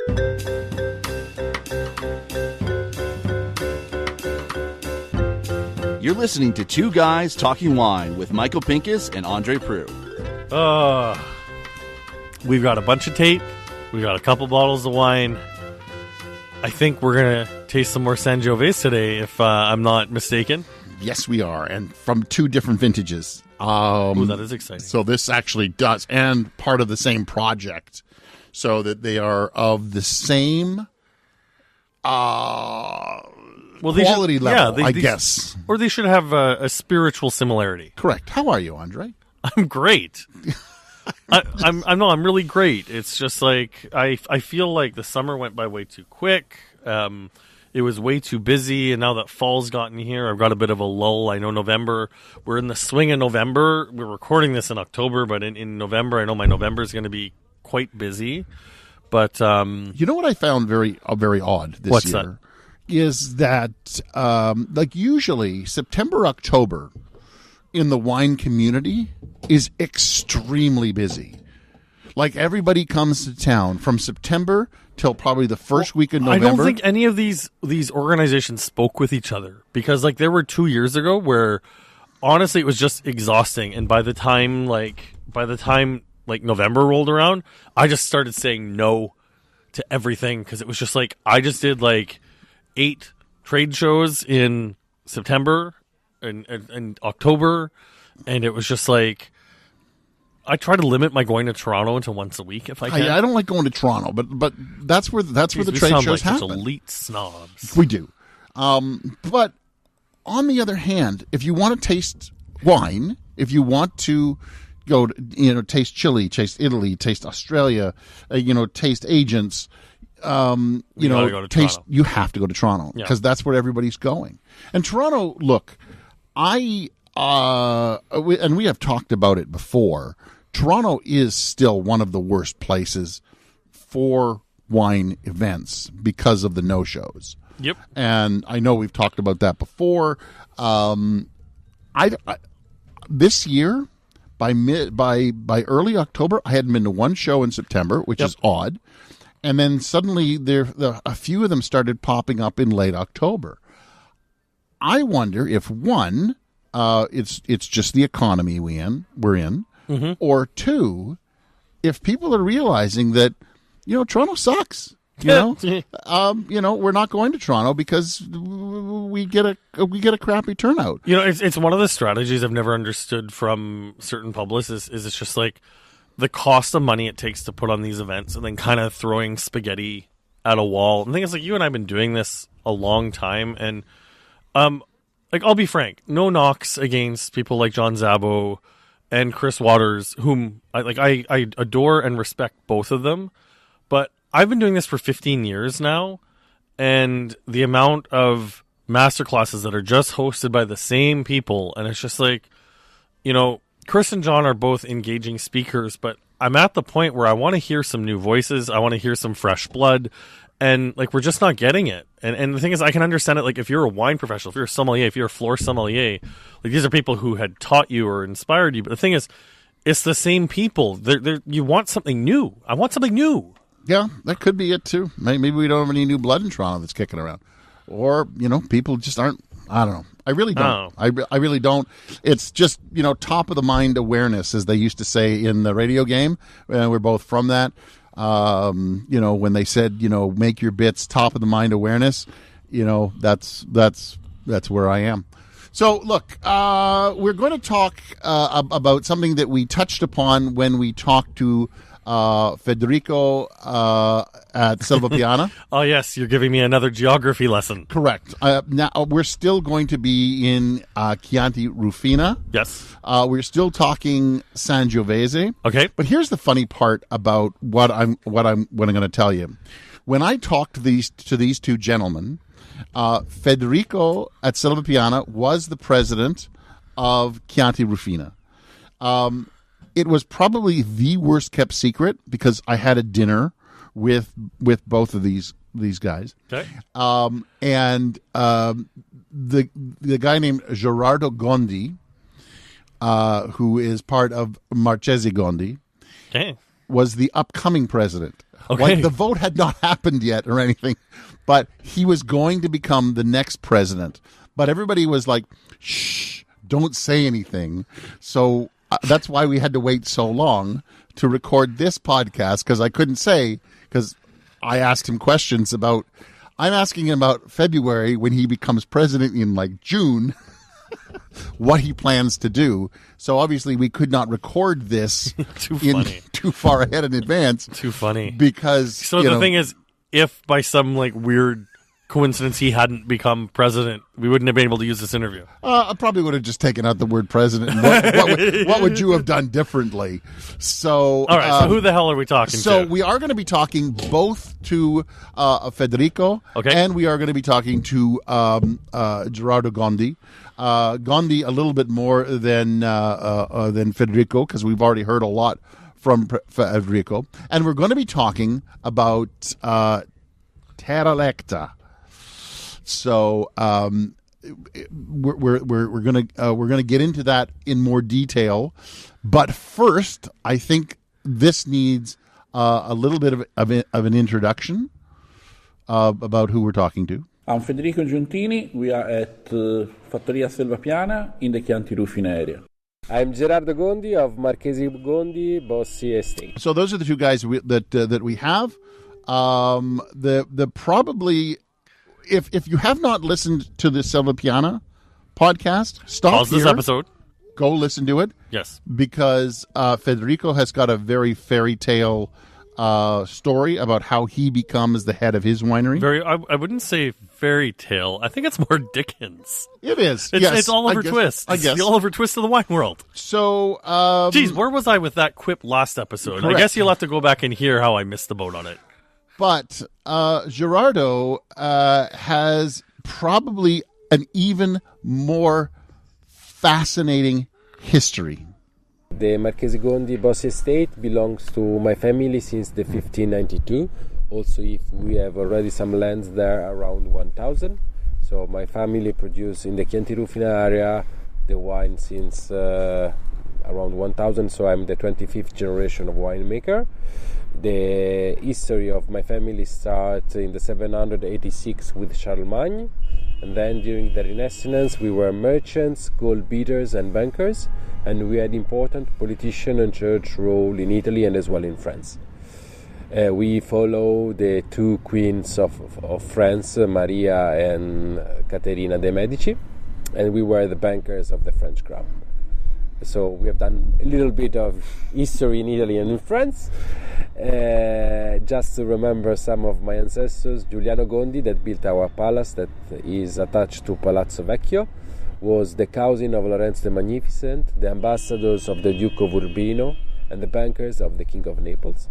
You're listening to Two Guys Talking Wine with Michael Pinkus and Andre Prue. We've got a bunch of tape. We've got a couple bottles of wine. I think we're going to taste some more Sangiovese today, if I'm not mistaken. Yes, we are, and from two different vintages. Ooh, that is exciting. So this actually does, and part of the same project, so that they are of the same quality level, I guess. Or they should have a spiritual similarity. Correct. How are you, Andre? I'm great. I'm really great. It's just like I feel like the summer went by way too quick. It was way too busy, and now that fall's gotten here, I've got a bit of a lull. I know November, we're in the swing of November. We're recording this in October, but in November, I know my November is going to be quite busy. But you know what I found very odd this year is that like usually September, October in the wine community is extremely busy. Like everybody comes to town from September till probably the first week of November. I don't think any of these organizations spoke with each other, because like there were 2 years ago where honestly it was just exhausting, and by the time November rolled around, I just started saying no to everything, because it was just like I just did like 8 trade shows in September and October, and it was just like I try to limit my going to Toronto into once a week if I can. I don't like going to Toronto, but that's where the trade shows happen. Elite snobs. We do, but on the other hand, if you want to taste wine, if you want to go, taste Chile, taste Italy, taste Australia, taste agents, you have to go to Toronto, because that's where everybody's going. And Toronto, look, and we have talked about it before. Toronto is still one of the worst places for wine events because of the no-shows. Yep. And I know we've talked about that before. This year, by early October, I hadn't been to one show in September, which is odd. And then suddenly a few of them started popping up in late October. I wonder if one, it's just the economy we're in, mm-hmm. or two, if people are realizing that Toronto sucks. We're not going to Toronto because we get a crappy turnout. It's one of the strategies I've never understood from certain publicists is it's just like the cost of money it takes to put on these events, and then kind of throwing spaghetti at a wall. And the thing is, like, you and I have been doing this a long time, and I'll be frank, no knocks against people like John Szabo and Chris Waters, whom I adore and respect both of them, but I've been doing this for 15 years now, and the amount of masterclasses that are just hosted by the same people, and it's just like, Chris and John are both engaging speakers, but I'm at the point where I want to hear some new voices. I want to hear some fresh blood, and we're just not getting it. And the thing is, I can understand it. Like, if you're a wine professional, if you're a sommelier, if you're a floor sommelier, these are people who had taught you or inspired you. But the thing is, it's the same people. You want something new. I want something new. Yeah, that could be it too. Maybe we don't have any new blood in Toronto that's kicking around, or people just aren't. I don't know. I really don't. I really don't. It's just top of the mind awareness, as they used to say in the radio game. We're both from that. When they said make your bits top of the mind awareness, that's where I am. So look, we're going to talk about something that we touched upon when we talked to Federico at Selvapiana. Oh, yes. You're giving me another geography lesson. Correct. Now, we're still going to be in Chianti Rufina. Yes. We're still talking Sangiovese. Okay. But here's the funny part about what I'm going to tell you. When I talked to these two gentlemen, Federico at Selvapiana was the president of Chianti Rufina. It was probably the worst kept secret because I had a dinner with both of these guys. Okay. And the guy named Gerardo Gondi, who is part of Marchesi Gondi. Okay. was the upcoming president. Okay. Like, the vote had not happened yet or anything, but he was going to become the next president. But everybody was like, shh, don't say anything. So that's why we had to wait so long to record this podcast, because I couldn't say, because I asked him questions about, I'm asking him about February when he becomes president in like June, what he plans to do. So obviously we could not record this too far ahead in advance. Too funny. Because so the thing is, if by some like weird coincidence he hadn't become president, we wouldn't have been able to use this interview. I probably would have just taken out the word president. And what would you have done differently? So, all right. So who the hell are we talking to? So we are going to be talking both to Federico, and we are going to be talking to Gerardo Gondi. Gondi a little bit more than Federico, because we've already heard a lot from Federico, and we're going to be talking about TerraLectae. So we're gonna get into that in more detail, but first, I think this needs a little bit of an introduction about who we're talking to. I'm Federico Giuntini. We are at Fattoria Selvapiana in the Chianti Rufina area. I'm Gerardo Gondi of Marchesi Gondi Estates. So those are the two guys that we have. The probably. If you have not listened to the Selvapiana podcast, pause this episode. Go listen to it. Yes. Because Federico has got a very fairy tale story about how he becomes the head of his winery. I wouldn't say fairy tale. I think it's more Dickens. It is. It's Oliver Twist. It's the Oliver Twist of the wine world. So, geez, where was I with that quip last episode? Correct. I guess you'll have to go back and hear how I missed the boat on it. But Gerardo has probably an even more fascinating history. The Marchesi Gondi Estate belongs to my family since the 1592. Also, if we have already some lands there around 1000. So my family produced in the Chianti Rufina area the wine since around 1000. So I'm the 25th generation of winemaker. The history of my family starts in the 786 with Charlemagne, and then during the Renaissance we were merchants, gold beaters and bankers, and we had important politician and church role in Italy and as well in France. We follow the two queens of France, Maria and Caterina de' Medici, and we were the bankers of the French crown. So we have done a little bit of history in Italy and in France. Just to remember some of my ancestors, Giuliano Gondi, that built our palace that is attached to Palazzo Vecchio, was the cousin of Lorenzo the Magnificent, the ambassadors of the Duke of Urbino, and the bankers of the King of Naples.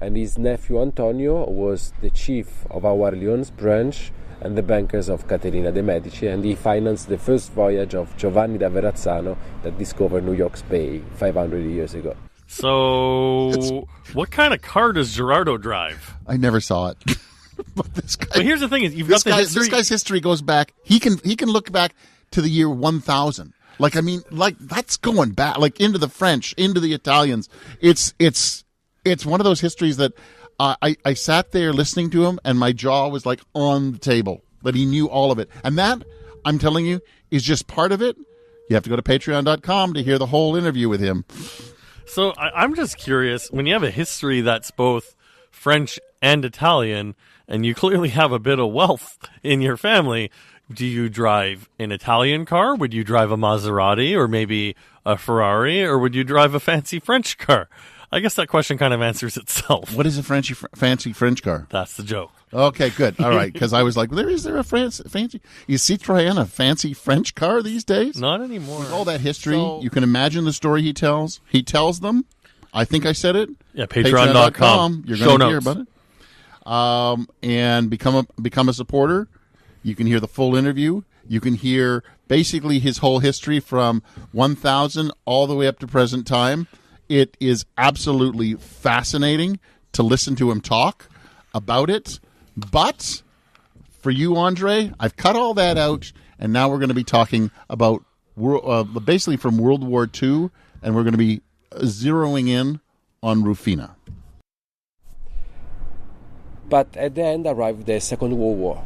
And his nephew Antonio was the chief of our Lyons branch and the bankers of Caterina de' Medici, and he financed the first voyage of Giovanni da Verrazzano that discovered New York's Bay 500 years ago. So, what kind of car does Gerardo drive? I never saw it. But this guy. But here's the thing: is you've got the history. This guy's history goes back. He can look back to the year 1000. Like, I mean, like, that's going back, like, into the French, into the Italians. It's one of those histories that I sat there listening to him, and my jaw was like on the table, that he knew all of it. And that, I'm telling you, is just part of it. You have to go to patreon.com to hear the whole interview with him. So I'm just curious, when you have a history that's both French and Italian, and you clearly have a bit of wealth in your family, do you drive an Italian car? Would you drive a Maserati or maybe a Ferrari? Or would you drive a fancy French car? I guess that question kind of answers itself. What is a fancy French car? That's the joke. Okay, good. All right, because I was like, is there a fancy? Is Citroën a fancy French car these days? Not anymore. With all that history, you can imagine the story he tells. He tells them. I think I said it. Yeah, patreon.com. You're going to hear about it. And become a supporter. You can hear the full interview. You can hear basically his whole history from 1000 all the way up to present time. It is absolutely fascinating to listen to him talk about it. But for you, Andre, I've cut all that out, and now we're going to be talking about basically from World War II, and we're going to be zeroing in on Rufina. But at the end arrived the Second World War.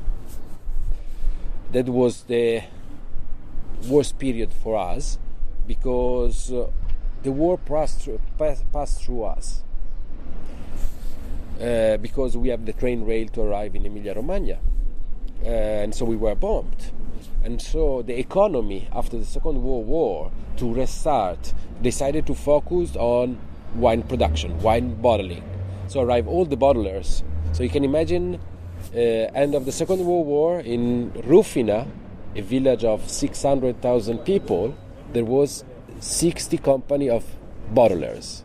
That was the worst period for us because the war passed through us. Because we have the train rail to arrive in Emilia-Romagna. And so we were bombed. And so the economy after the Second World War, to restart, decided to focus on wine production, wine bottling. So arrived all the bottlers. So you can imagine, end of the Second World War, in Rufina, a village of 600,000 people, there was 60 company of bottlers.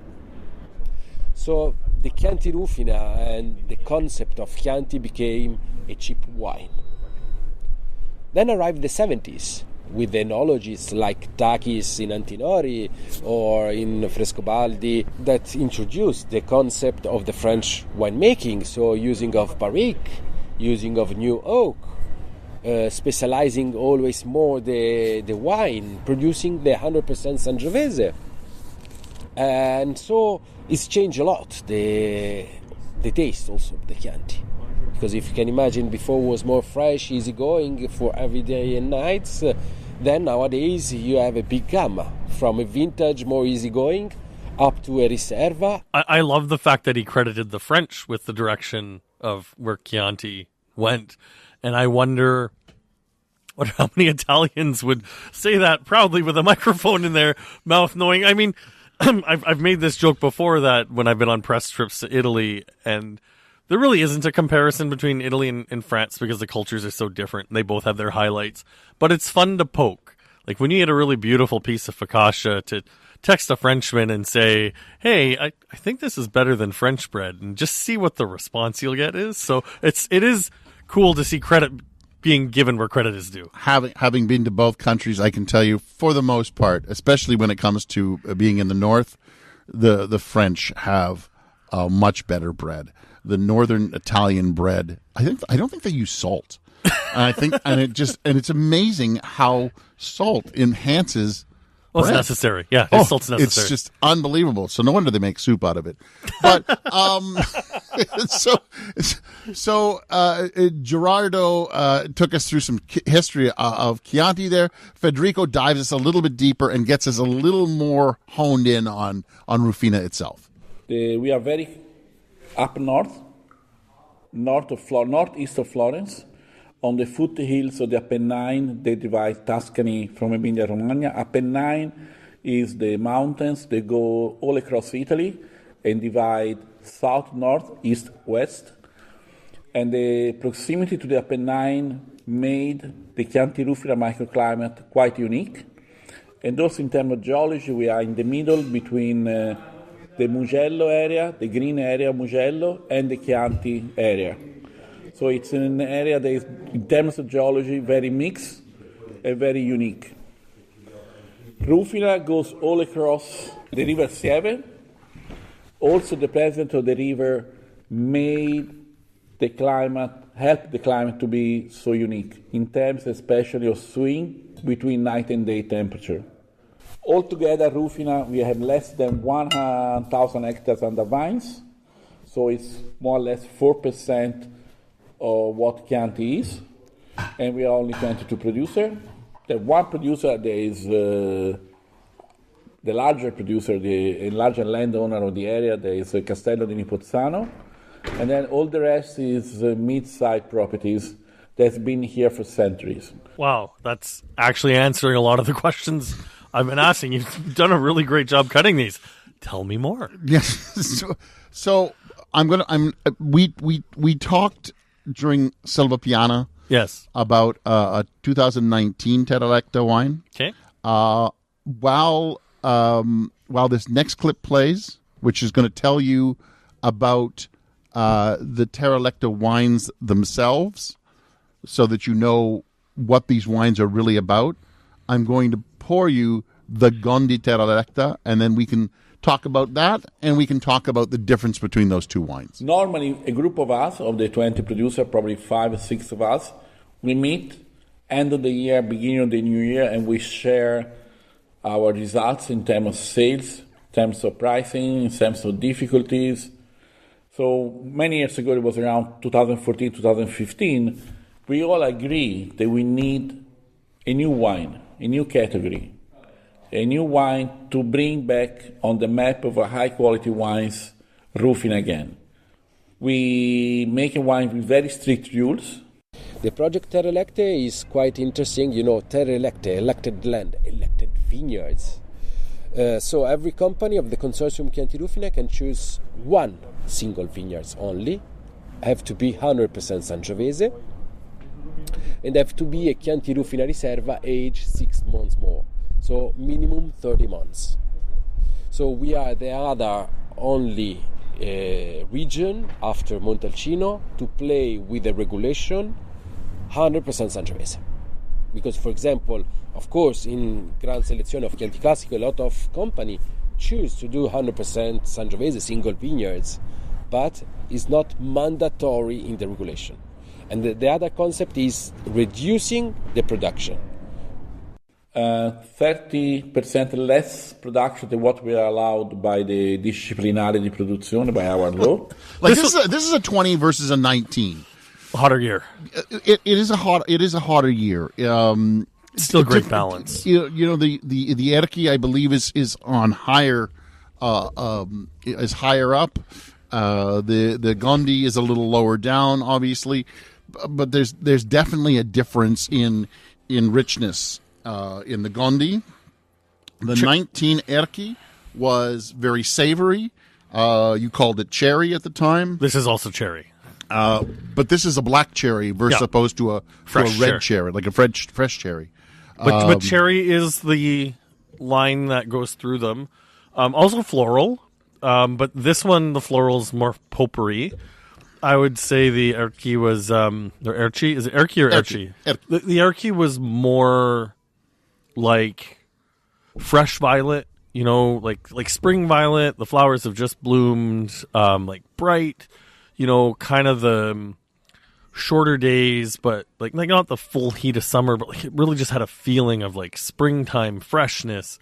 So the Chianti Rufina and the concept of Chianti became a cheap wine. Then arrived the 70s with enologists like Takis in Antinori or in Frescobaldi that introduced the concept of the French winemaking, so using of barrique, using of new oak, specializing always more the wine, producing the 100% Sangiovese. And so it's changed a lot, the taste also of the Chianti. Because if you can imagine, before it was more fresh, easygoing for every day and nights, then nowadays you have a big gamma, from a vintage, more easygoing, up to a Riserva. I love the fact that he credited the French with the direction of where Chianti went. And I wonder how many Italians would say that proudly with a microphone in their mouth, knowing, I mean, I've made this joke before that when I've been on press trips to Italy, and there really isn't a comparison between Italy and France because the cultures are so different. They both have their highlights. But it's fun to poke. Like when you eat a really beautiful piece of focaccia, to text a Frenchman and say, hey, I think this is better than French bread, and just see what the response you'll get is. So it is cool to see credit being given where credit is due. Having been to both countries, I can tell you, for the most part, especially when it comes to being in the north, the French have much better bread. The northern Italian bread, I don't think they use salt. And it's amazing how salt enhances. Well, it's necessary. Yeah, salt's necessary. It's just unbelievable. So no wonder they make soup out of it. But so Gerardo took us through some history of Chianti there. Federico dives us a little bit deeper and gets us a little more honed in on Rufina itself. We are very up northeast of Florence, on the foothills of the Apennine. They divide Tuscany from Emilia-Romagna. Apennine is the mountains that go all across Italy and divide south, north, east, west. And the proximity to the Apennine made the Chianti Rufina microclimate quite unique. And also in terms of geology, we are in the middle between the Mugello area, the green area of Mugello, and the Chianti area. So it's an area that is, in terms of geology, very mixed and very unique. Rufina goes all across the river Sieve. Also, the presence of the river helped the climate to be so unique, in terms especially of swing between night and day temperature. Altogether, Rufina, we have less than 1,000 hectares under vines, so it's more or less 4% of what Chianti is, and we are only 22 producers. The one producer, there is the larger producer, the larger landowner of the area, there is Castello di Nipozzano, and then all the rest is mid-sized properties that's been here for centuries. Wow, that's actually answering a lot of the questions I've been asking. You've done a really great job cutting these. Tell me more. Yes. So we talked during Selvapiana. Yes. About a 2019 TerraLectae wine. Okay. While this next clip plays, which is going to tell you about the TerraLectae wines themselves, so that you know what these wines are really about, I'm going to pour you the Gondi TerraLectae, and then we can talk about that, and we can talk about the difference between those two wines. Normally, a group of us, of the 20 producers, probably 5 or 6 of us, we meet end of the year, beginning of the new year, and we share our results in terms of sales terms of pricing, in terms of difficulties. So many years ago, it was around 2014, 2015, we all agree that we need a new wine, a new category, a new wine to bring back on the map of high-quality wines Rufina again. We make a wine with very strict rules. The project TerraElectae is quite interesting. TerraElectae, elected land, elected vineyards. So every company of the consortium Chianti Rufina can choose one single vineyards only, have to be 100% Sangiovese, and have to be a Chianti Rufina Riserva age 6 months more. So minimum 30 months. So we are the other only region after Montalcino to play with the regulation 100% Sangiovese. Because, for example, of course, in Gran Selezione of Chianti Classico, a lot of company choose to do 100% Sangiovese single vineyards, but it's not mandatory in the regulation. And the other concept is reducing the production. 30% less production than what we are allowed by the Disciplinare di Produzione, by our law. Like this is a 20 versus a 19. Hotter year. It is a hotter year. Still great balance. The Erchi, I believe, is on higher is higher up. The Gondi is a little lower down, obviously, but there's definitely a difference in richness in the Gondi. The 19 Erchi was very savory. You called it cherry at the time. This is also cherry. But this is a black cherry versus opposed to a red cherry, like a fresh cherry. But cherry is the line that goes through them. Also floral, but this one, the floral is more potpourri. I would say the Erchi was, Erchi? Is it Erchi or Erchi? The Erchi was more like fresh violet, like spring violet. The flowers have just bloomed, like bright. Kind of the shorter days, but like not the full heat of summer, but like it really just had a feeling of like springtime freshness,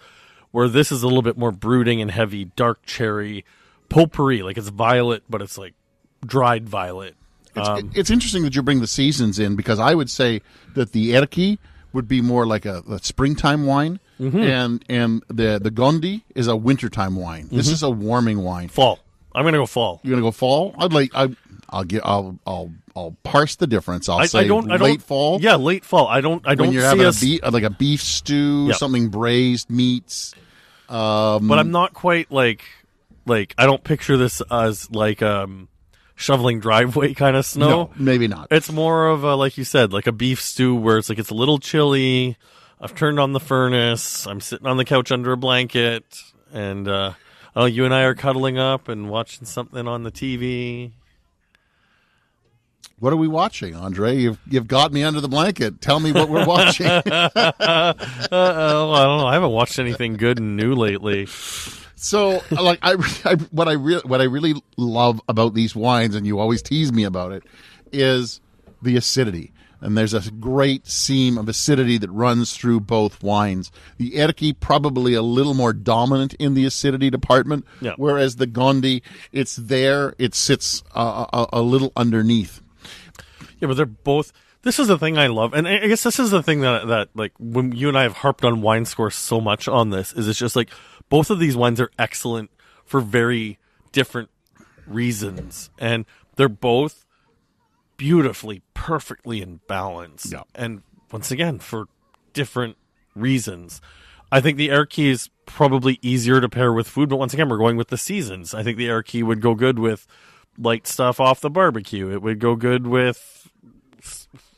where this is a little bit more brooding and heavy, dark cherry, potpourri, like it's violet, but it's like dried violet. It's interesting that you bring the seasons in, because I would say that the Erchi would be more like a springtime wine, and the Gondi is a wintertime wine. This is a warming wine. Fall. I'm gonna go fall. You're gonna go fall? I'll parse the difference. I'll say late fall. Yeah, late fall. I don't when you're see having like a beef stew, something braised meats. But I'm not quite like I don't picture this as like shoveling driveway kind of snow. No, maybe not. It's more of a, like you said, like a beef stew where it's like it's a little chilly. I've turned on the furnace. I'm sitting on the couch under a blanket, and you and I are cuddling up and watching something on the TV. What are we watching, Andre? You've got me under the blanket. Tell me what we're watching. I don't know. I haven't watched anything good and new lately. So, like, what I really love about these wines, and you always tease me about it, is the acidity. And there's a great seam of acidity that runs through both wines. The Erchi probably a little more dominant in the acidity department, whereas the Gondi, it's there, it sits a little underneath. Yeah, but they're both. This is the thing I love, and I guess this is the thing that like when you and I have harped on wine score so much on this, is it's just like both of these wines are excellent for very different reasons, and they're both beautifully, perfectly in balance. Yeah. And once again, for different reasons. I think the Erchi is probably easier to pair with food, but once again, we're going with the seasons. I think the Erchi would go good with light stuff off the barbecue. It would go good with,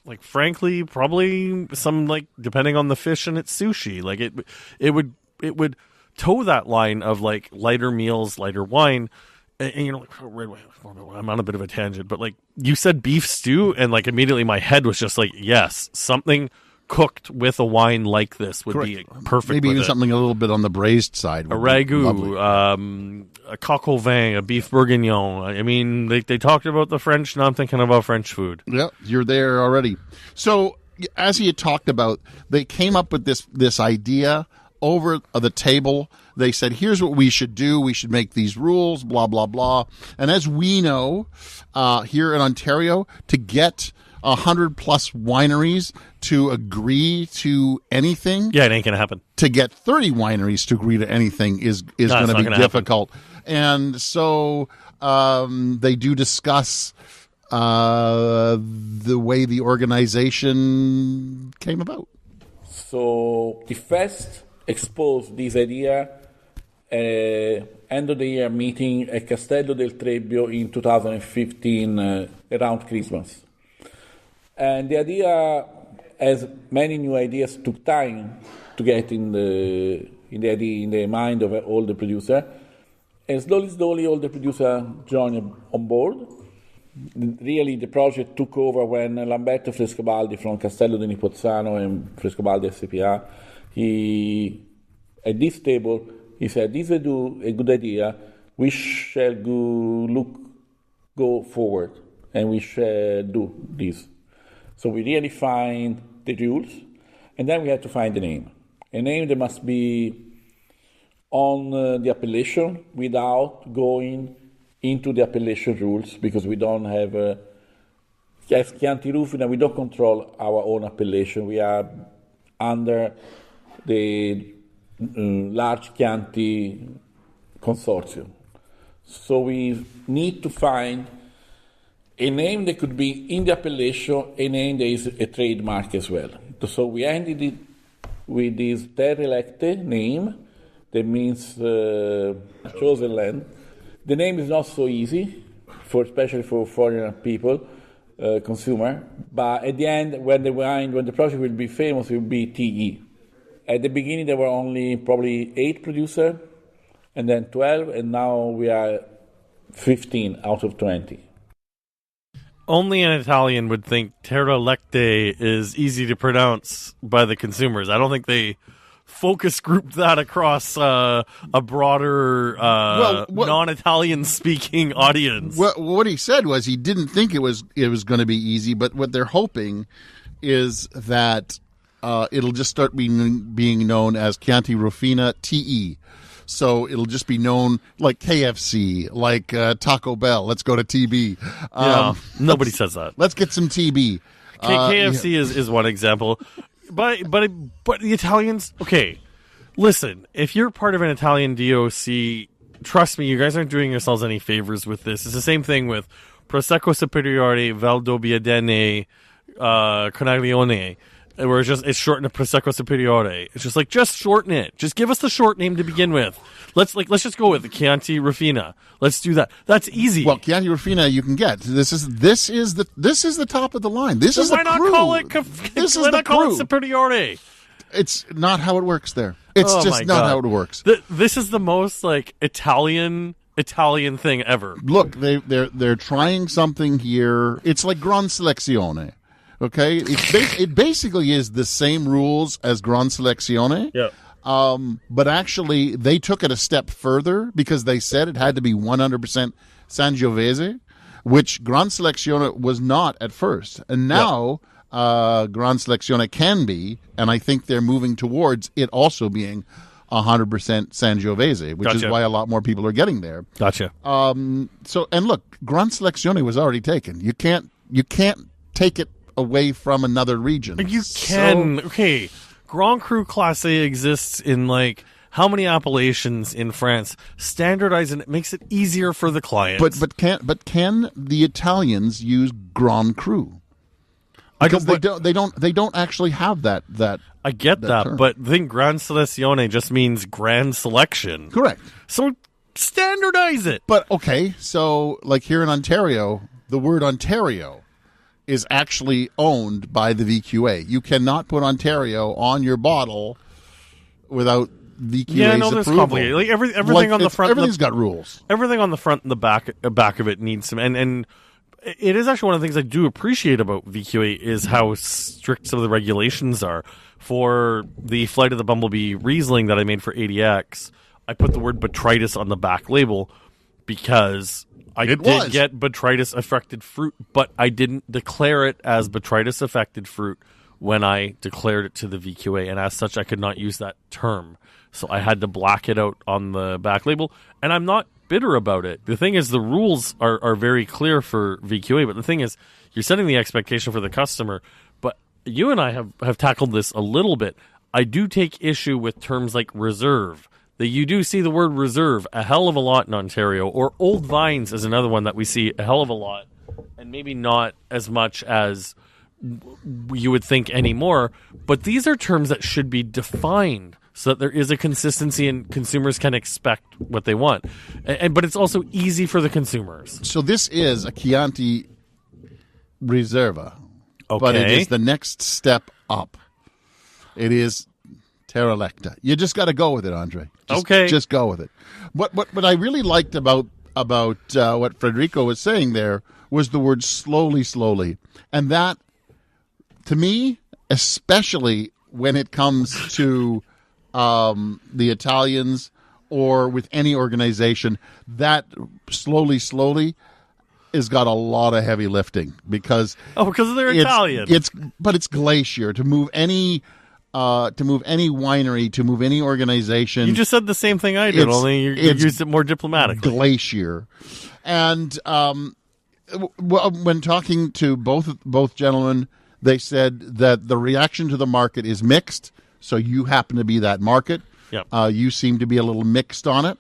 like, frankly, probably some, like, depending on the fish and its sushi. Like, it would toe that line of, like, lighter meals, lighter wine. And you're like, I'm on a bit of a tangent, but like you said beef stew, and like immediately my head was just like, yes, something cooked with a wine like this would be perfect. Maybe with even it. something a little bit on the braised side. A ragout, a coq au vin, a beef bourguignon. I mean, they talked about the French, now I'm thinking about French food. Yeah, you're there already. So as he had talked about, they came up with this idea over the table They said, here's what we should do. We should make these rules, blah, blah, blah. And as we know, here in Ontario, to get 100 plus wineries to agree to anything. Yeah, it ain't going to happen. To get 30 wineries to agree to anything is going to be difficult. And so they do discuss the way the organization came about. So the first exposed this idea end of the year meeting at Castello del Trebbio in 2015 around Christmas. And the idea, as many new ideas, took time to get in the mind of all the producers. And slowly, all the producers joined on board. Really, the project took over when Lamberto Frescobaldi from Castello di Nipozzano and Frescobaldi SPA, at this table, he said, this is a good idea, we shall go forward, and we shall do this. So we really find the rules, and then we have to find a name. A name that must be on the appellation without going into the appellation rules, because we don't have, as Chianti Rufina, we don't control our own appellation. We are under the large Chianti consortium. So we need to find a name that could be in the appellation, a name that is a trademark as well. So we ended it with this TerraElectae name, that means chosen land. The name is not so easy, especially for foreign people, consumer. But at the end, when the project will be famous, it will be TE. At the beginning, there were only probably 8 producers, and then 12, and now we are 15 out of 20. Only an Italian would think TerraLectae is easy to pronounce by the consumers. I don't think they focus grouped that across a broader non-Italian speaking audience. Well, what he said was he didn't think it was going to be easy, but what they're hoping is that it'll just start being known as Chianti Rufina TE. So it'll just be known like KFC, like Taco Bell. Let's go to TB. Nobody says that. Let's get some TB. KFC is one example. But the Italians, okay, listen, if you're part of an Italian DOC, trust me, you guys aren't doing yourselves any favors with this. It's the same thing with Prosecco Superiore, Valdobbiadene, Conaglione, where it's shortened to Prosecco Superiore. It's just like, just shorten it. Just give us the short name to begin with. Let's just go with the Chianti Rufina. Let's do that. That's easy. Well, Chianti Rufina you can get. This is the top of the line. This is the crew. Why not call it Superiore? It's not how it works there. It's just not how it works. This is the most like Italian thing ever. Look, they're trying something here. It's like Gran Selezione. Okay, it basically is the same rules as Gran Selezione. Yeah. But actually, they took it a step further because they said it had to be 100% Sangiovese, which Gran Selezione was not at first, and now Gran Selezione can be, and I think they're moving towards it also being 100% Sangiovese, which is why a lot more people are getting there. Gotcha. So, and look, Gran Selezione was already taken. You can't take it away from another region. You can. Okay, Grand Cru Classe exists in like how many appellations in France? Standardize and it makes it easier for the clients. But can the Italians use Grand Cru? Because they don't actually have that. I get that term. But I think Gran Selezione just means grand selection. Correct. So standardize it. But okay, so like here in Ontario, the word Ontario is actually owned by the VQA. You cannot put Ontario on your bottle without VQA's there's approval. complicated. Like everything on the front, everything's got rules. Everything on the front and the back of it needs some, and it is actually one of the things I do appreciate about VQA is how strict some of the regulations are. For the Flight of the Bumblebee Riesling that I made for ADX, I put the word botrytis on the back label because I did get botrytis affected fruit, but I didn't declare it as botrytis affected fruit when I declared it to the VQA, and as such, I could not use that term. So I had to black it out on the back label, and I'm not bitter about it. The thing is, the rules are very clear for VQA, but the thing is, you're setting the expectation for the customer. But you and I have tackled this a little bit. I do take issue with terms like reserve. That you do see the word reserve a hell of a lot in Ontario, or old vines is another one that we see a hell of a lot, and maybe not as much as you would think anymore. But these are terms that should be defined so that there is a consistency and consumers can expect what they want. But it's also easy for the consumers. So this is a Chianti Reserva, Okay. but it is the next step up. It is TerraLectae. You just got to go with it, Andre. Just go with it. What I really liked about what Federico was saying there was the word slowly, and that, to me, especially when it comes to the Italians or with any organization, that slowly has got a lot of heavy lifting because they're Italian. But it's glacier to move any winery, to move any organization. You just said the same thing I did, only you used it more diplomatically. Glacier. And when talking to both gentlemen, they said that the reaction to the market is mixed. So you happen to be that market. Yep. You seem to be a little mixed on it.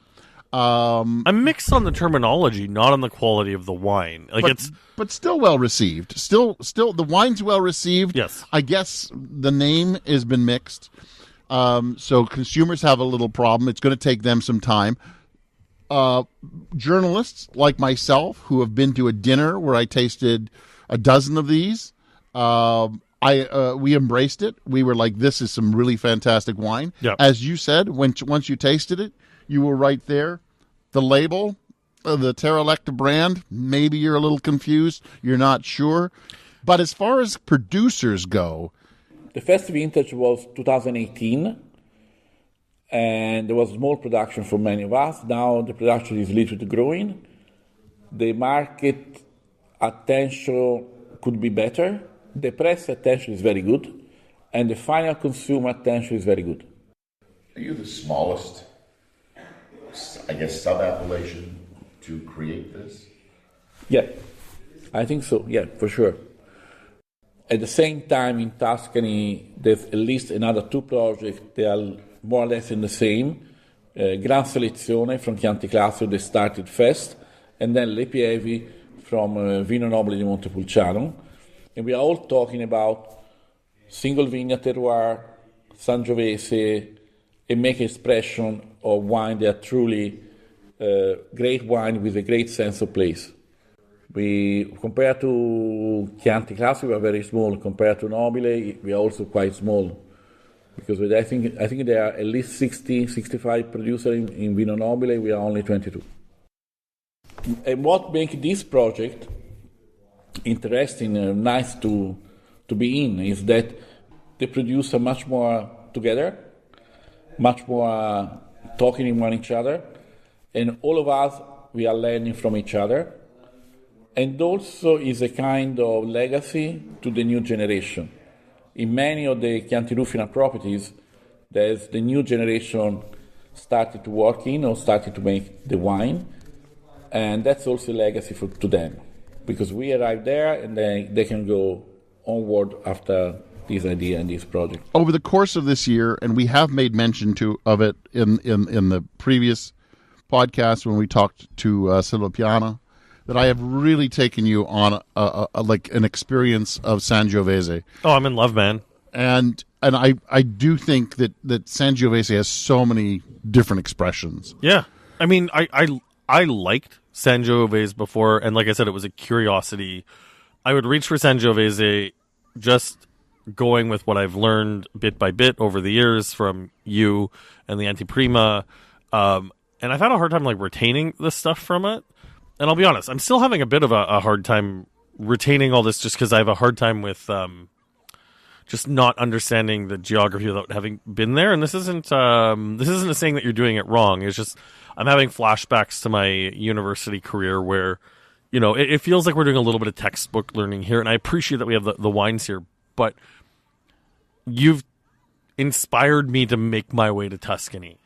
I'm mixed on the terminology, not on the quality of the wine. But still well received. Still the wine's well received. Yes. I guess the name has been mixed. So consumers have a little problem. It's going to take them some time. Journalists like myself who have been to a dinner where I tasted a dozen of these, we embraced it. We were like, this is some really fantastic wine. Yep. As you said, once you tasted it, you were right there. The label, the TerraLectae brand, maybe you're a little confused. You're not sure. But as far as producers go, the first vintage was 2018, and there was small production for many of us. Now the production is literally growing. The market attention could be better. The press attention is very good, and the final consumer attention is very good. Are you the smallest, I guess, sub-appellation to create this? Yeah, I think so. Yeah, for sure. At the same time, in Tuscany, there's at least another two projects. They are more or less in the same. Gran Selezione from Chianti Classico, they started first, and then Le Pievi from Vino Nobile di Montepulciano. And we are all talking about single vineyard terroir, Sangiovese, and make expression of wine that are truly great wine with a great sense of place. We, compared to Chianti Classico, we are very small. Compared to Nobile, we are also quite small. Because I think there are at least 60, 65 producers in Vino Nobile, we are only 22. And what makes this project interesting and nice to be in is that the producers are much more together, much more talking in one each other, and all of us, we are learning from each other. And also is a kind of legacy to the new generation. In many of the Chianti Rufina properties, there's the new generation started to work in or started to make the wine, and that's also a legacy to them, because we arrived there and they can go onward after this idea and this project. Over the course of this year, and we have made mention of it in the previous podcast when we talked to Selvapiana, that I have really taken you on like an experience of Sangiovese. Oh, I'm in love, man. And I do think that Sangiovese has so many different expressions. Yeah. I mean, I liked Sangiovese before, and like I said, it was a curiosity. I would reach for Sangiovese just going with what I've learned bit by bit over the years from you and the Anteprima. And I've had a hard time like retaining the stuff from it. And I'll be honest, I'm still having a bit of a hard time retaining all this just because I have a hard time with just not understanding the geography without having been there. And this isn't a saying that you're doing it wrong. It's just I'm having flashbacks to my university career where, you know, it feels like we're doing a little bit of textbook learning here. And I appreciate that we have the wines here. But you've inspired me to make my way to Tuscany.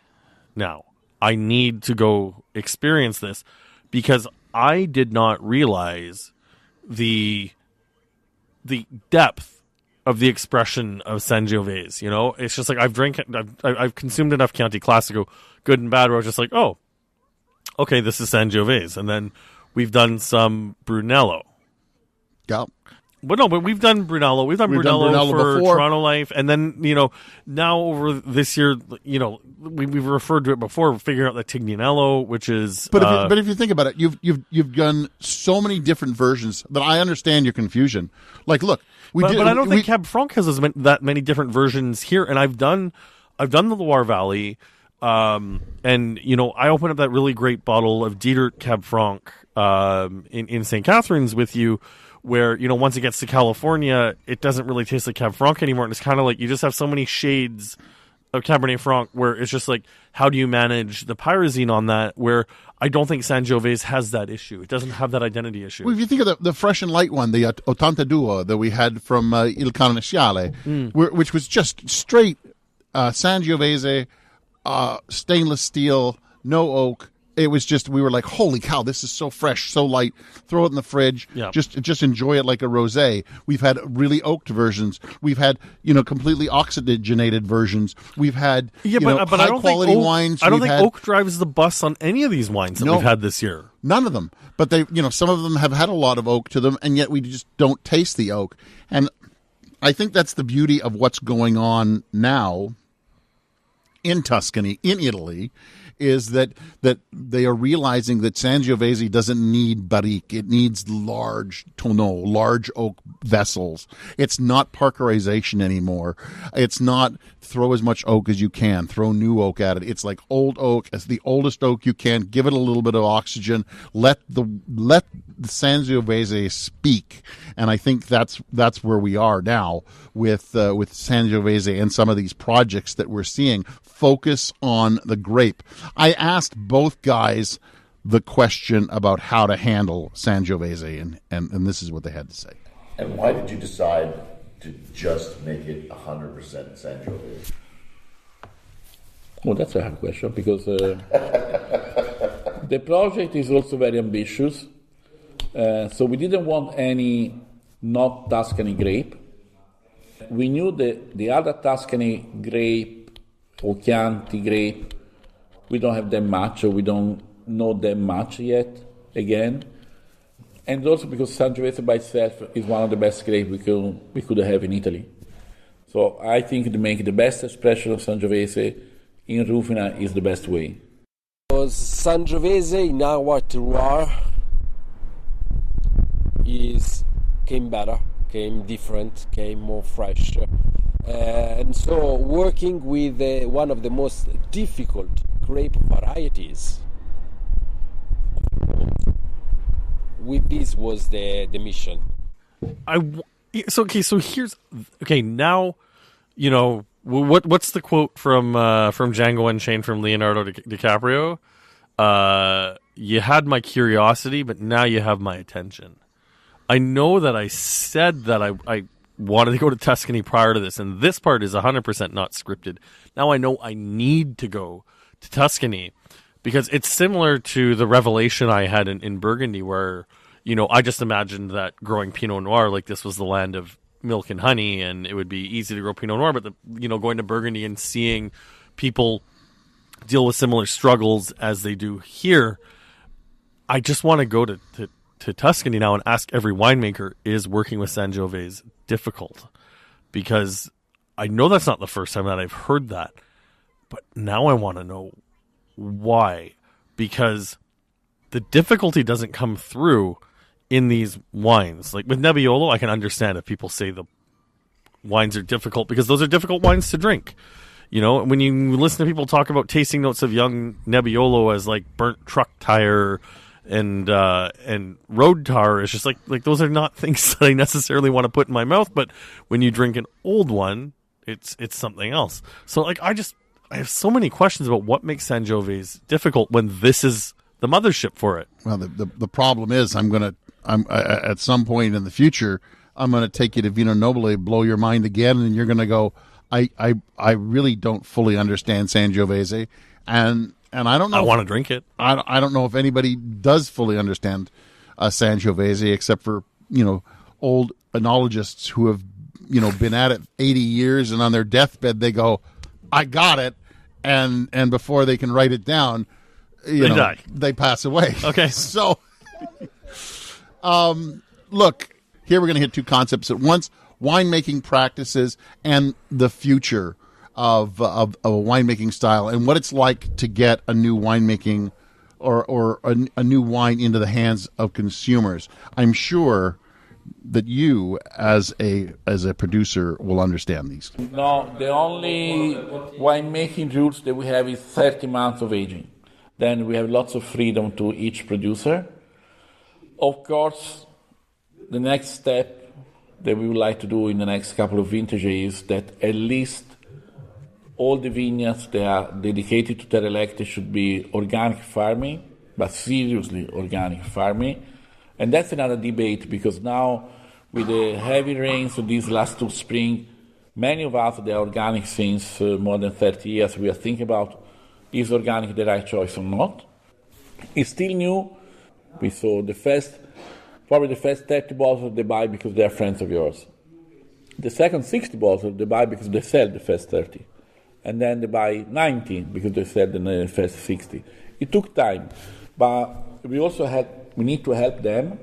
Now, I need to go experience this because I did not realize the depth of the expression of Sangiovese. You know, it's just like I've consumed enough Chianti Classico, good and bad, where I was just like, oh, okay, this is Sangiovese, and then we've done some Brunello. Yeah. But we've done Brunello. We've done Brunello for before. Toronto Life. And then, now over this year, we've referred to it before, figuring out the Tignanello, which is... But if you think about it, you've done so many different versions that I understand your confusion. Like, look... But I don't think Cab Franc has that many different versions here. And I've done the Loire Valley. And, I opened up that really great bottle of Dieter Cab Franc in St. Catharines with you, where, once it gets to California, it doesn't really taste like Cab Franc anymore. And it's kind of like you just have so many shades of Cabernet Franc where it's just like, how do you manage the pyrazine on that? Where I don't think Sangiovese has that issue. It doesn't have that identity issue. Well, if you think of the fresh and light one, the 82 that we had from Il Carnesciale, which was just straight Sangiovese, stainless steel, no oak. It was just, we were like, holy cow, this is so fresh, so light. Throw it in the fridge. Yeah. Just enjoy it like a rosé. We've had really oaked versions. We've had, completely oxygenated versions. We've had, but high quality wines. I don't think oak drives the bus on any of these wines that we've had this year. None of them. But they, some of them have had a lot of oak to them, and yet we just don't taste the oak. And I think that's the beauty of what's going on now in Tuscany, in Italy, is that they are realizing that Sangiovese doesn't need barrique. It needs large tonneau, large oak vessels. It's not parkerization anymore. It's not throw as much oak as you can, throw new oak at it. It's like old oak, as the oldest oak you can, give it a little bit of oxygen, let the Sangiovese speak. And I think that's where we are now with Sangiovese and some of these projects that we're seeing. Focus on the grape. I asked both guys the question about how to handle Sangiovese, and this is what they had to say. And why did you decide to just make it 100% Sangiovese? Well, that's a hard question, because the project is also very ambitious. So we didn't want any not Tuscany grape. We knew that the other Tuscany grape or Chianti grape, we don't have that much, or we don't know that much yet, again. And also because Sangiovese by itself is one of the best grapes we could have in Italy. So I think to make the best expression of Sangiovese in Rufina is the best way. Because Sangiovese in our terroir came better, came different, came more fresh. And so working with one of the most difficult grape varieties with this was the mission. So here's now, what's the quote from Django Unchained from Leonardo DiCaprio? You had my curiosity, but now you have my attention. I know that I said that I wanted to go to Tuscany prior to this, and this part is 100% not scripted. Now I know I need to go to Tuscany because it's similar to the revelation I had in Burgundy, where, I just imagined that growing Pinot Noir, like this was the land of milk and honey, and it would be easy to grow Pinot Noir, but going to Burgundy and seeing people deal with similar struggles as they do here, I just want to go to Tuscany now and ask every winemaker, is working with Sangiovese difficult? Because I know that's not the first time that I've heard that, but now I want to know why. Because the difficulty doesn't come through in these wines. Like with Nebbiolo, I can understand if people say the wines are difficult, because those are difficult wines to drink. When you listen to people talk about tasting notes of young Nebbiolo as like burnt truck tire and road tar, is just like those are not things that I necessarily want to put in my mouth. But when you drink an old one, it's something else. So I have so many questions about what makes Sangiovese difficult when this is the mothership for it. Well, the problem is I'm at some point in the future, I'm going to take you to Vino Nobile, blow your mind again, and you're going to go, I really don't fully understand Sangiovese, and I don't know. I want to drink it. I don't know if anybody does fully understand Sangiovese, except for old enologists who have been at it 80 years, and on their deathbed they go, I got it, and before they can write it down, they die. They pass away. Okay, so look, here we're going to hit two concepts at once: winemaking practices and the future of a winemaking style, and what it's like to get a new winemaking or a new wine into the hands of consumers. I'm sure that you, as a producer, will understand these. No, the only winemaking rules that we have is 30 months of aging. Then we have lots of freedom to each producer. Of course, the next step that we would like to do in the next couple of vintages is that at least all the vineyards that are dedicated to TerraElectae should be organic farming, but seriously organic farming. And that's another debate, because now with the heavy rains of these last two spring, many of us that are organic since more than 30 years, we are thinking about, is organic the right choice or not? It's still new. We saw probably the first 30 bottles they buy because they are friends of yours. The second 60 bottles they buy because they sell the first 30. And then they buy 90 because they sell the first 60. It took time, but we need to help them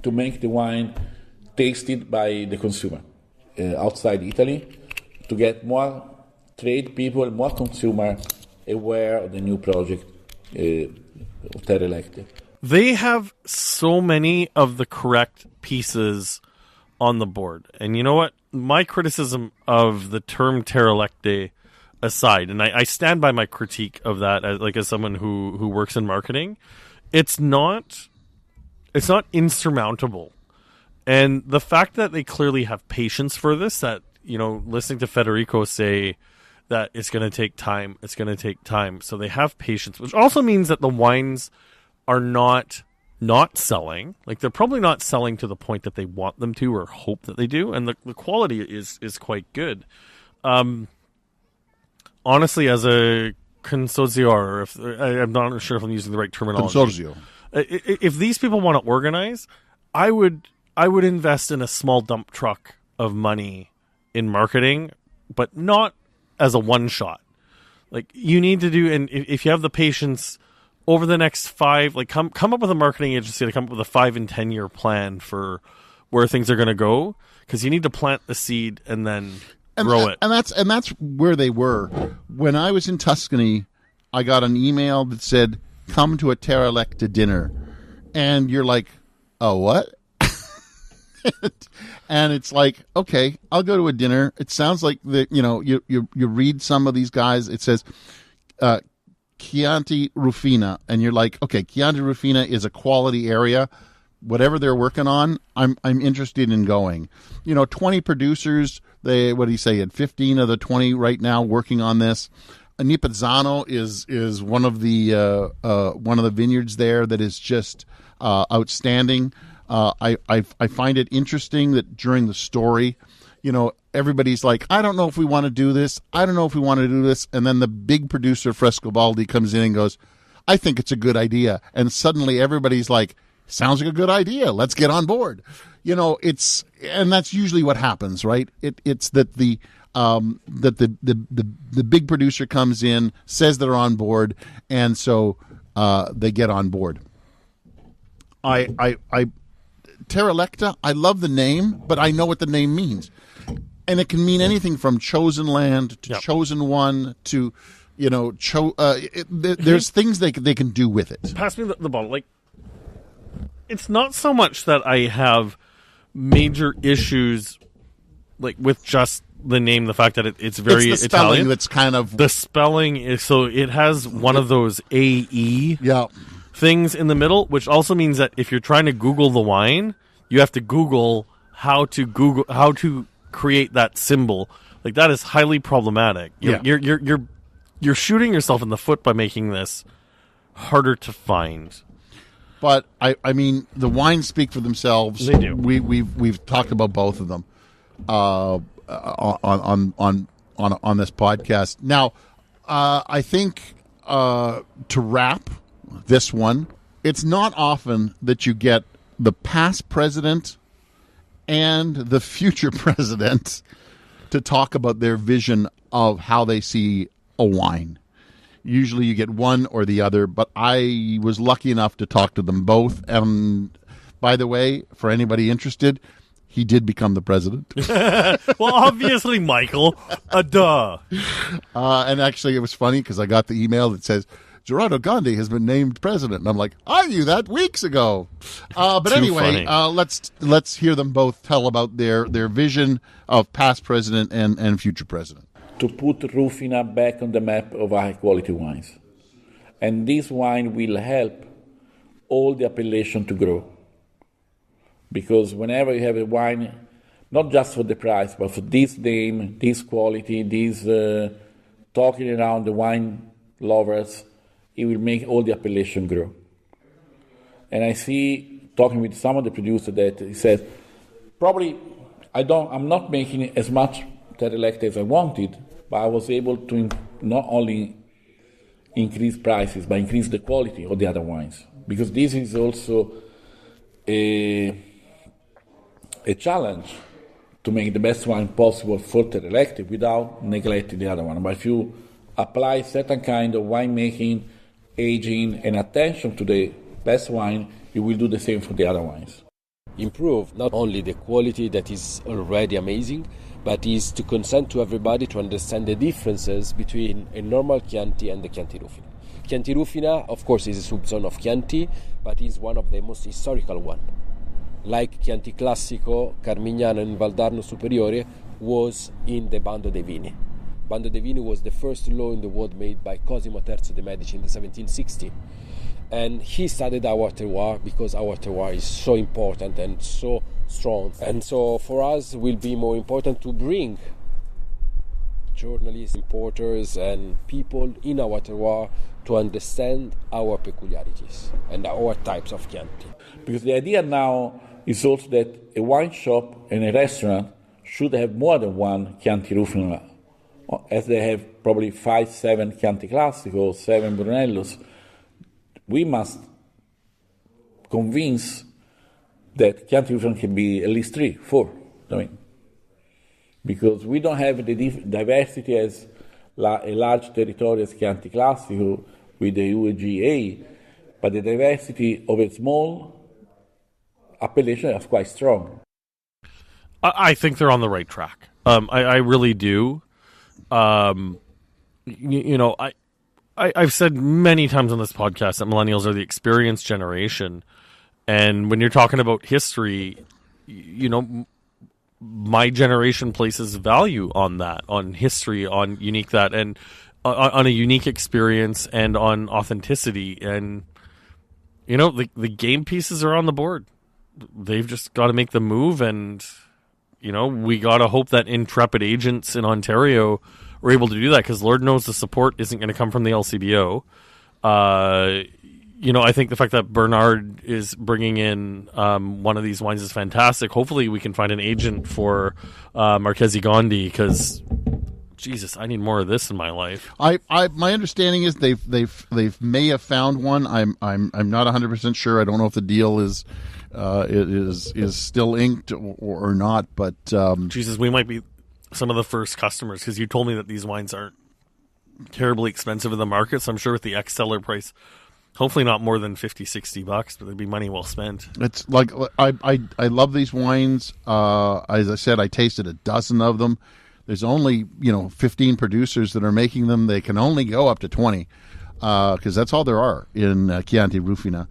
to make the wine tasted by the consumer outside Italy, to get more trade people, more consumer aware of the new project of TerraElectae. They have so many of the correct pieces on the board. And you know what? My criticism of the term TerraElectae aside, and I stand by my critique of that as someone who works in marketing, it's not insurmountable. And the fact that they clearly have patience for this, that, listening to Federico say that it's going to take time, so they have patience, which also means that the wines are not selling. Like, they're probably not selling to the point that they want them to or hope that they do, and the quality is quite good. Honestly, as a consorzio, or I'm not sure if I'm using the right terminology. Consorzio. If these people want to organize, I would invest in a small dump truck of money in marketing, but not as a one shot. Like, you need to do, and if you have the patience over the next 5, come up with a marketing agency to come up with a 5 and 10 year plan for where things are going to go, because you need to plant the seed and then grow it. And that's where they were. When I was in Tuscany, I got an email that said, "Come to a TerraElectae dinner," and you're like, "Oh, what?" And it's like, okay, I'll go to a dinner. It sounds like you read some of these guys. It says Chianti Rufina, and you're like, okay, Chianti Rufina is a quality area. Whatever they're working on, I'm interested in going. 20 producers. What do you say? Had 15 of the 20 right now working on this. Nipazzano is one of the vineyards there that is just outstanding. I find it interesting that during the story, everybody's like, I don't know if we want to do this. I don't know if we want to do this. And then the big producer, Frescobaldi, comes in and goes, I think it's a good idea. And suddenly everybody's like, sounds like a good idea. Let's get on board. And that's usually what happens, right? It's that the big producer comes in, says they're on board, and so they get on board. TerraElectae, I love the name, but I know what the name means. And it can mean anything from chosen land to chosen one to, there's things they can do with it. Pass me the bottle. It's not so much that I have major issues with just the name, the fact that it's very it's the Italian. Spelling that's kind of the spelling is, so it has one of those AE things in the middle, which also means that if you're trying to Google the wine, you have to Google how to create that symbol. That is highly problematic. You're shooting yourself in the foot by making this harder to find. But I mean, the wines speak for themselves. They do. We've talked about both of them on this podcast. Now, I think to wrap this one, it's not often that you get the past president and the future president to talk about their vision of how they see a wine. Usually you get one or the other, but I was lucky enough to talk to them both. And by the way, for anybody interested, he did become the president. Well, obviously, Michael. Duh. And actually, it was funny because I got the email that says, Gerardo Gondi has been named president. And I'm like, I knew that weeks ago. But anyway, let's hear them both tell about their vision of past president and future president. To put Rufina back on the map of high-quality wines. And this wine will help all the appellation to grow. Because whenever you have a wine, not just for the price, but for this name, this quality, this talking around the wine lovers, it will make all the appellation grow. And I see, talking with some of the producers, that he says, probably I'm not making as much TerraElectae as I wanted, but I was able to not only increase prices, but increase the quality of the other wines. Because this is also a challenge to make the best wine possible for TerraElectae without neglecting the other one. But if you apply certain kind of winemaking, aging, and attention to the best wine, you will do the same for the other wines. Improve not only the quality that is already amazing, but is to consent to everybody to understand the differences between a normal Chianti and the Chianti Rufina. Chianti Rufina, of course, is a subzone of Chianti, but is one of the most historical one. Like Chianti Classico, Carmignano and Valdarno Superiore was in the Bando dei Vini. Bando dei Vini was the first law in the world made by Cosimo III de' Medici in the 1760. And he studied our terroir because our terroir is so important and so strong. And so for us, it will be more important to bring journalists, importers, and people in our terroir to understand our peculiarities and our types of Chianti. Because the idea now is also that a wine shop and a restaurant should have more than one Chianti Rufina, as they have probably 5-7 Chianti Classico, 7 Brunellos. We must convince that Chianti Rufina can be at least 3-4. Because we don't have the diversity as a large territory as Chianti Classico with the UGA, but the diversity of a small appellation is quite strong. I think they're on the right track. I really do. I've said many times on this podcast that millennials are the experienced generation. And when you're talking about history, my generation places value on that, on history, on unique that, and on a unique experience and on authenticity. And, the game pieces are on the board. They've just got to make the move. And, we got to hope that intrepid agents in Ontario are able to do that, because Lord knows the support isn't going to come from the LCBO. I think the fact that Bernard is bringing in one of these wines is fantastic. Hopefully we can find an agent for Marchesi Gondi, because Jesus, I need more of this in my life. My understanding is they may have found one. I'm not 100% sure. I don't know if the deal is still inked or not, but Jesus, we might be some of the first customers, because you told me that these wines aren't terribly expensive in the market. So I'm sure with the ex-seller price, hopefully not more than $50-$60, but it'd be money well spent. It's like I love these wines. As I said, I tasted a dozen of them. There's only 15 producers that are making them. They can only go up to 20 because that's all there are in Chianti Rufina.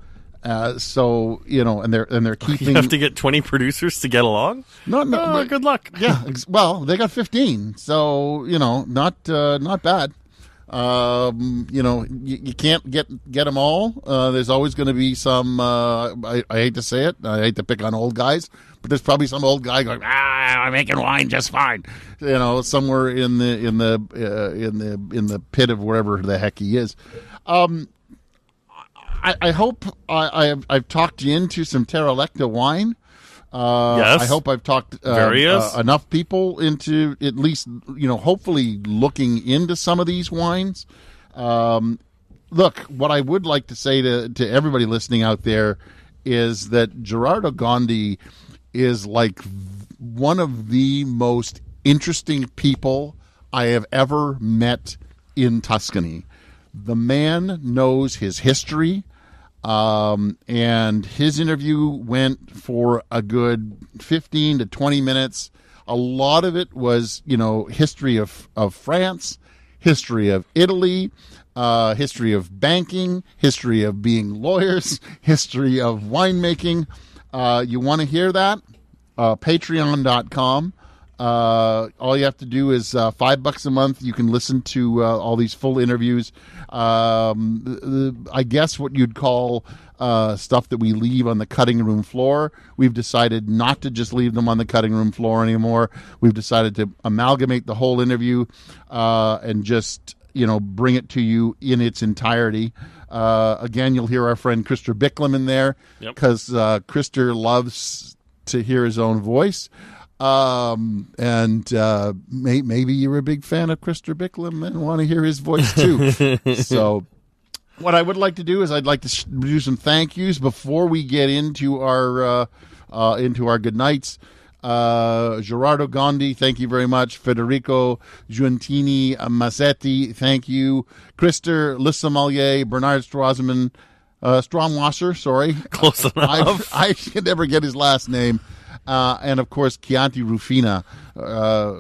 So and they're keeping. You have to get 20 producers to get along. No, good luck. Yeah, well, they got 15, so not bad. You can't get them all. There's always going to be some. I hate to say it. I hate to pick on old guys, but there's probably some old guy going, I'm making wine just fine. Somewhere in the pit of wherever the heck he is. I hope I've talked you into some TerraElectae wine. Yes. I hope I've talked enough people into at least, hopefully looking into some of these wines. Look, what I would like to say to everybody listening out there is that Gerardo Gondi is like one of the most interesting people I have ever met in Tuscany. The man knows his history, and his interview went for a good 15 to 20 minutes. A lot of it was, history of France, history of Italy, history of banking, history of being lawyers, history of winemaking. You want to hear that? Patreon.com. All you have to do is $5 a month. You can listen to all these full interviews. I guess what you'd call stuff that we leave on the cutting room floor. We've decided not to just leave them on the cutting room floor anymore. We've decided to amalgamate the whole interview and just bring it to you in its entirety. Again, you'll hear our friend Krister Bicklem in there because Krister loves to hear his own voice. Maybe you're a big fan of Krister Bicklem and want to hear his voice too. So what I would like to do is I'd like to do some thank yous before we get into our good nights. Gerardo Gondi, thank you very much. Federico Giuntini Masseti, thank you. Krister Lissommelier, Bernard Stromwasser, sorry. Close enough. I can never get his last name. And, of course, Chianti Rufina,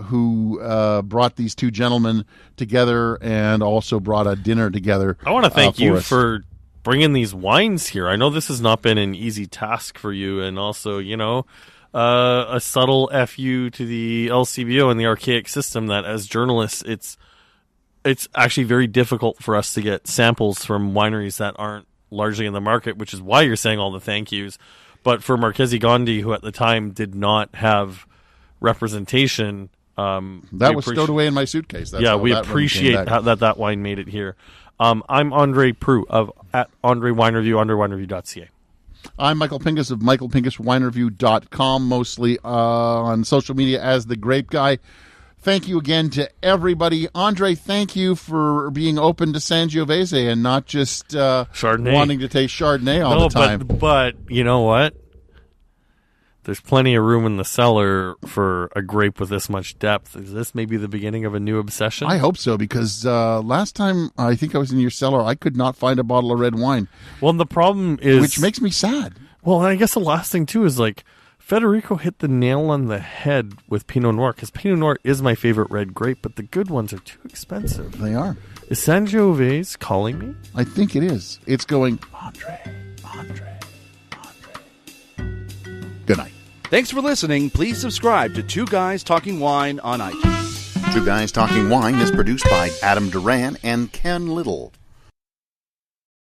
who brought these two gentlemen together and also brought a dinner together. I want to thank you us. for bringing these wines here. I know this has not been an easy task for you, and also, a subtle FU to the LCBO and the archaic system that, as journalists, it's actually very difficult for us to get samples from wineries that aren't largely in the market, which is why you're saying all the thank yous. But for Marchesi Gondi, who at the time did not have representation, that was stowed away in my suitcase. We appreciate that wine made it here. I'm Andre Prue at Andre Wine Review, AndreWineReview.ca. I'm Michael Pinkus of MichaelPincusWineReview.com, mostly on social media as The Grape Guy. Thank you again to everybody. Andre, thank you for being open to Sangiovese and not just Chardonnay. Wanting to taste Chardonnay all the time. But you know what? There's plenty of room in the cellar for a grape with this much depth. Is this maybe the beginning of a new obsession? I hope so, because last time I think I was in your cellar, I could not find a bottle of red wine. Well, the problem is... Which makes me sad. Well, and I guess the last thing, too, is Federico hit the nail on the head with Pinot Noir, because Pinot Noir is my favorite red grape, but the good ones are too expensive. They are. Is Sangiovese calling me? I think it is. It's going, Andre. Good night. Thanks for listening. Please subscribe to Two Guys Talking Wine on iTunes. Two Guys Talking Wine is produced by Adam Duran and Ken Little.